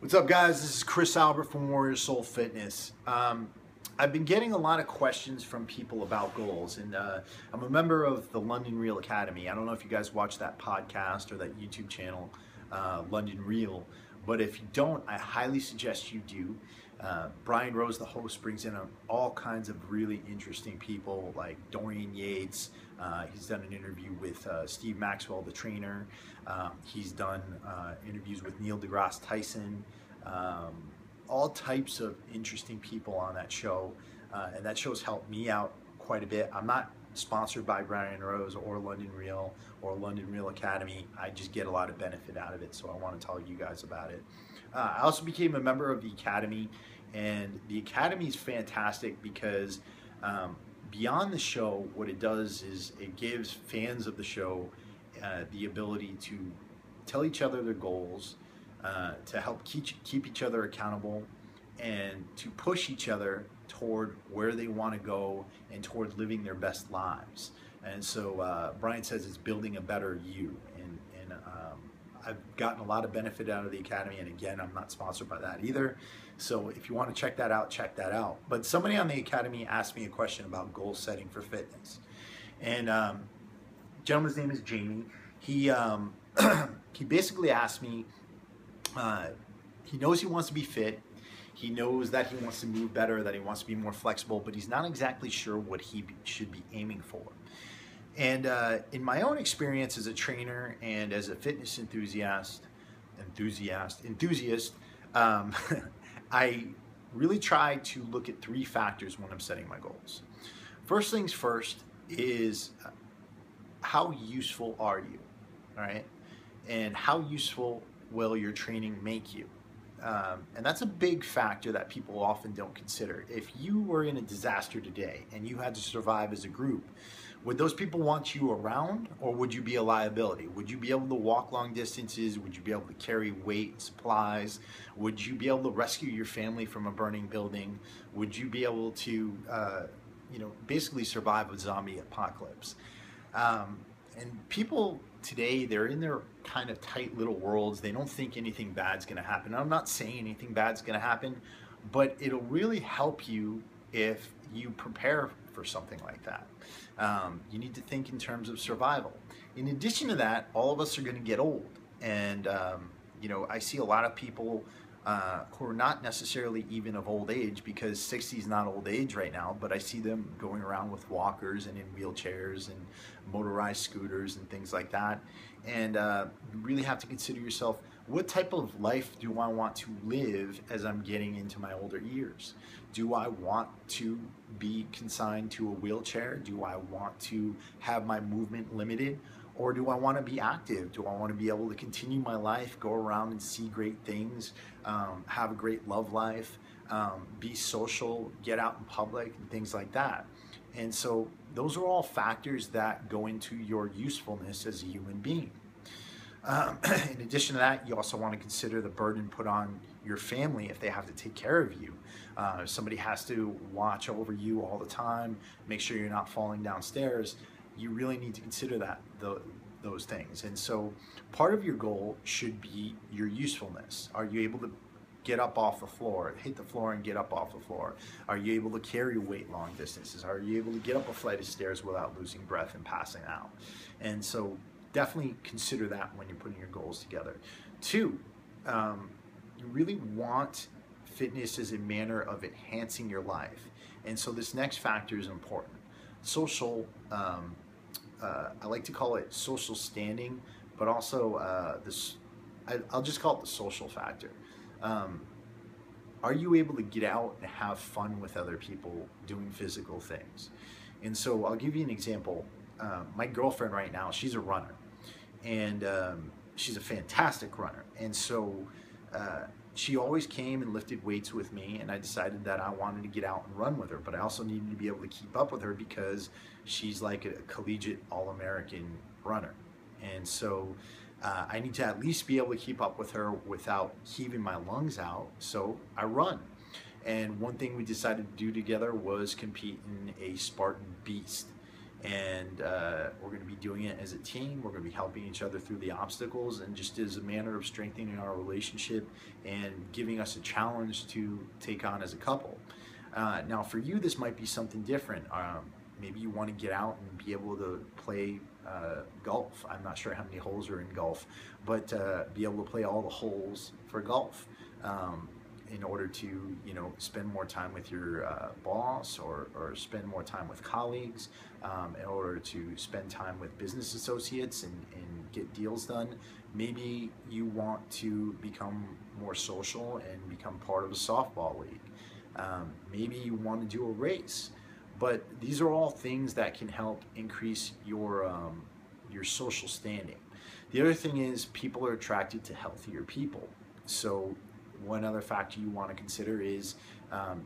What's up, guys? This is Chris Albert from Warrior Soul Fitness. I've been getting a lot of questions from people about goals, and I'm a member of the London Real Academy. I don't know if you guys watch that podcast or that YouTube channel, London Real, but if you don't, I highly suggest you do. Brian Rose, the host, brings in all kinds of really interesting people like Dorian Yates. He's done an interview with Steve Maxwell, the trainer. He's done interviews with Neil deGrasse Tyson. All types of interesting people on that show, and that show's helped me out quite a bit. I'm not sponsored by Brian Rose or London Real or London Real Academy. I just get a lot of benefit out of it, so I want to tell you guys about it. I also became a member of the Academy, and the Academy is fantastic because beyond the show, what it does is it gives fans of the show the ability to tell each other their goals, to help keep each other accountable, and to push each other toward where they want to go and toward living their best lives. And so Brian says it's building a better you, and I've gotten a lot of benefit out of the Academy, and again, I'm not sponsored by that either. So if you want to check that out, check that out. But somebody on the Academy asked me a question about goal setting for fitness. And gentleman's name is Jamie. He he basically asked me, he knows he wants to be fit. He knows that he wants to move better, that he wants to be more flexible, but he's not exactly sure what he should be aiming for. And in my own experience as a trainer and as a fitness enthusiast, I really try to look at three factors when I'm setting my goals. First things first is how useful are you, all right? And how useful will your training make you? And that's a big factor that people often don't consider. If you were in a disaster today and you had to survive as a group, would those people want you around, or would you be a liability? Would you be able to walk long distances? Would you be able to carry weight, supplies? Would you be able to rescue your family from a burning building? Would you be able to, basically survive a zombie apocalypse? And people today, they're in their kind of tight little worlds. They don't think anything bad's going to happen. I'm not saying anything bad's going to happen, but it'll really help you if you prepare for something like that. You need to think in terms of survival. In addition to that, all of us are going to get old. And, I see a lot of people who are not necessarily even of old age, because 60 is not old age right now, but I see them going around with walkers and in wheelchairs and motorized scooters and things like that. And you really have to consider yourself, what type of life do I want to live as I'm getting into my older years? Do I want to be consigned to a wheelchair? Do I want to have my movement limited? Or do I want to be active? Do I want to be able to continue my life, go around and see great things, have a great love life, be social, get out in public, and things like that? And so those are all factors that go into your usefulness as a human being. In addition to that, you also want to consider the burden put on your family if they have to take care of you. If somebody has to watch over you all the time, make sure you're not falling downstairs, you really need to consider those things. And so part of your goal should be your usefulness. Are you able to get up off the floor, hit the floor and get up off the floor? Are you able to carry weight long distances? Are you able to get up a flight of stairs without losing breath and passing out? And so definitely consider that when you're putting your goals together. Two, you really want fitness as a manner of enhancing your life. And so this next factor is important. Social, I like to call it social standing, but also I'll just call it the social factor. Are you able to get out and have fun with other people doing physical things? And so I'll give you an example. My girlfriend right now, she's a runner, and she's a fantastic runner. And so she always came and lifted weights with me, and I decided that I wanted to get out and run with her, but I also needed to be able to keep up with her because she's like a collegiate All-American runner. And so I need to at least be able to keep up with her without heaving my lungs out, so I run. And one thing we decided to do together was compete in a Spartan Beast. and we're going to be doing it as a team. We're going to be helping each other through the obstacles, and just as a manner of strengthening our relationship and giving us a challenge to take on as a couple. Now for you, this might be something different. Maybe you want to get out and be able to play golf. I'm not sure how many holes are in golf, but be able to play all the holes for golf. In order to, you know, spend more time with your boss, or spend more time with colleagues, in order to spend time with business associates and get deals done. Maybe you want to become more social and become part of a softball league. Maybe you want to do a race. But these are all things that can help increase your social standing. The other thing is, people are attracted to healthier people. So one other factor you want to consider is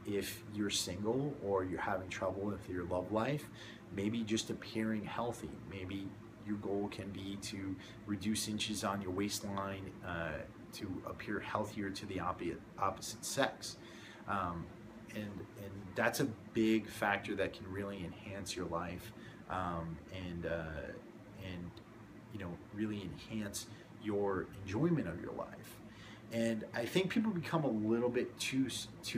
if you're single or you're having trouble with your love life, maybe just appearing healthy. Maybe your goal can be to reduce inches on your waistline to appear healthier to the opposite sex. And that's a big factor that can really enhance your life, and you know, really enhance your enjoyment of your life. And I think people become a little bit too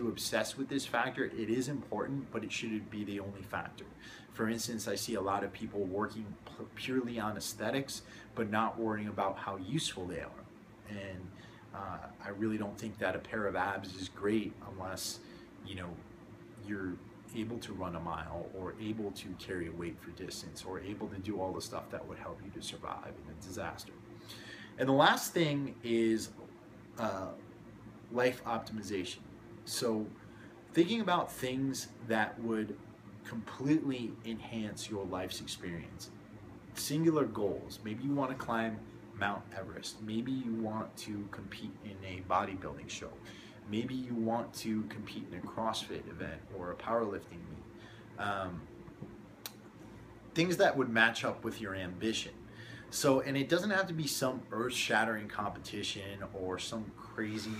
obsessed with this factor. It is important, but it shouldn't be the only factor. For instance, I see a lot of people working purely on aesthetics, but not worrying about how useful they are. And I really don't think that a pair of abs is great unless, you know, you're able to run a mile, or able to carry a weight for distance, or able to do all the stuff that would help you to survive in a disaster. And the last thing is life optimization. So thinking about things that would completely enhance your life's experience. Singular goals. Maybe you want to climb Mount Everest. Maybe you want to compete in a bodybuilding show. Maybe you want to compete in a CrossFit event or a powerlifting meet. Things that would match up with your ambition. So, and it doesn't have to be some earth-shattering competition or some crazy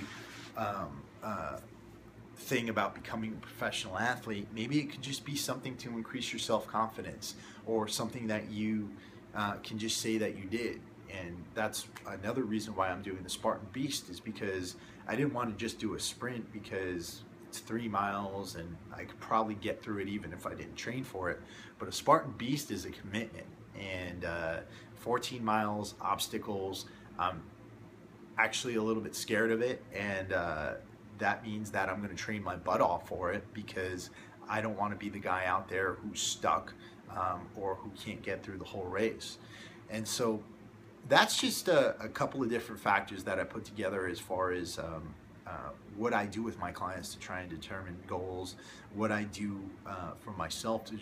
thing about becoming a professional athlete. Maybe it could just be something to increase your self-confidence, or something that you can just say that you did. And that's another reason why I'm doing the Spartan Beast, is because I didn't want to just do a sprint because it's 3 miles and I could probably get through it even if I didn't train for it. But a Spartan Beast is a commitment, and 14 miles, obstacles. I'm actually a little bit scared of it, and that means that I'm going to train my butt off for it, because I don't want to be the guy out there who's stuck or who can't get through the whole race. And so that's just a couple of different factors that I put together as far as what I do with my clients to try and determine goals, what I do for myself to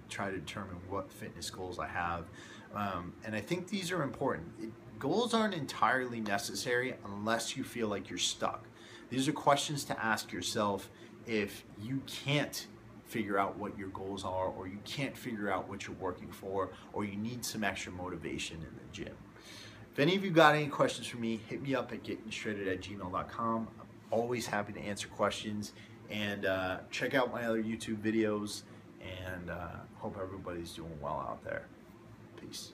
try to determine what fitness goals I have. And I think these are important. Goals aren't entirely necessary unless you feel like you're stuck. These are questions to ask yourself if you can't figure out what your goals are, or you can't figure out what you're working for, or you need some extra motivation in the gym. If any of you got any questions for me, hit me up at gettingshredded@gmail.com. I'm always happy to answer questions, and check out my other YouTube videos, and hope everybody's doing well out there. Peace.